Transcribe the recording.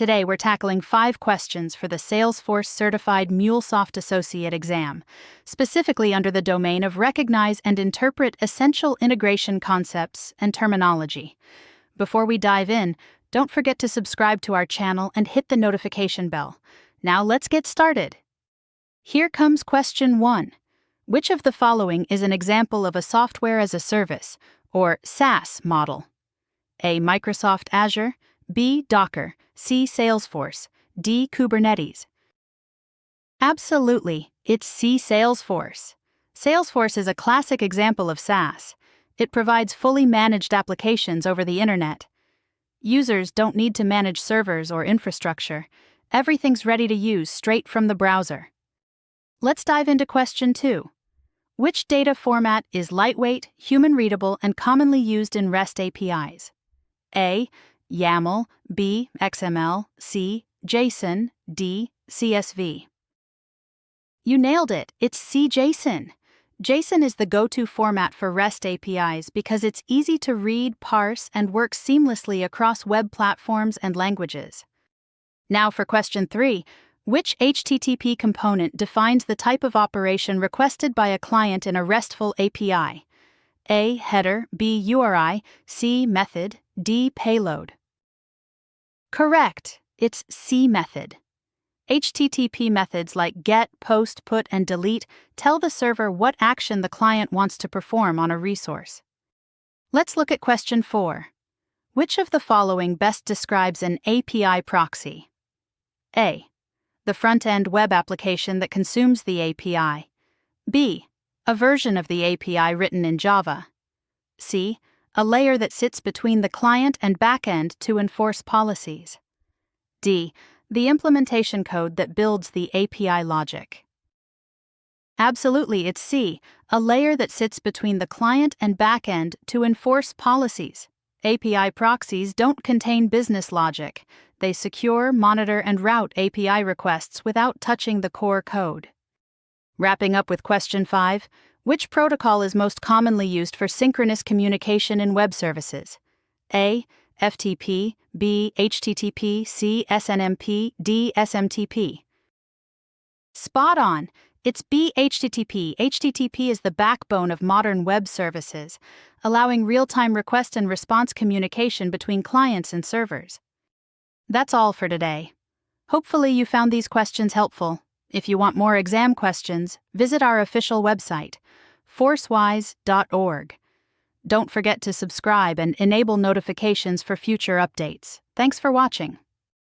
Today we're tackling 5 questions for the Salesforce Certified MuleSoft Associate exam, specifically under the domain of Recognize and Interpret Essential Integration Concepts and Terminology. Before we dive in, don't forget to subscribe to our channel and hit the notification bell. Now let's get started. Here comes question 1. Which of the following is an example of a software as a service, or SaaS model? A. Microsoft Azure, B. Docker, C. Salesforce, D. Kubernetes. Absolutely, it's C. Salesforce. Salesforce is a classic example of SaaS. It provides fully managed applications over the internet. Users don't need to manage servers or infrastructure. Everything's ready to use straight from the browser. Let's dive into question 2. Which data format is lightweight, human-readable, and commonly used in REST APIs? A. YAML, B. XML, C. JSON, D. CSV. You nailed it, it's C. JSON. JSON is the go-to format for REST APIs because it's easy to read, parse, and works seamlessly across web platforms and languages. Now for question 3. Which HTTP component defines the type of operation requested by a client in a RESTful API? A. Header, B. URI, C. Method, D. Payload. Correct, it's C. Method. HTTP methods like GET, POST, PUT, and DELETE tell the server what action the client wants to perform on a resource. Let's look at question 4. Which of the following best describes an API proxy? A. The front-end web application that consumes the API. B. A version of the API written in Java. C. A layer that sits between the client and backend to enforce policies. D. The implementation code that builds the API logic. Absolutely, it's C. A layer that sits between the client and backend to enforce policies. API proxies don't contain business logic. They secure, monitor, and route API requests without touching the core code. Wrapping up with question 5, which protocol is most commonly used for synchronous communication in web services? A. FTP, B. HTTP, C. SNMP, D. SMTP. Spot on! It's B. HTTP. HTTP is the backbone of modern web services, allowing real-time request and response communication between clients and servers. That's all for today. Hopefully you found these questions helpful. If you want more exam questions, visit our official website, ForseWise.org. Don't forget to subscribe and enable notifications for future updates. Thanks for watching.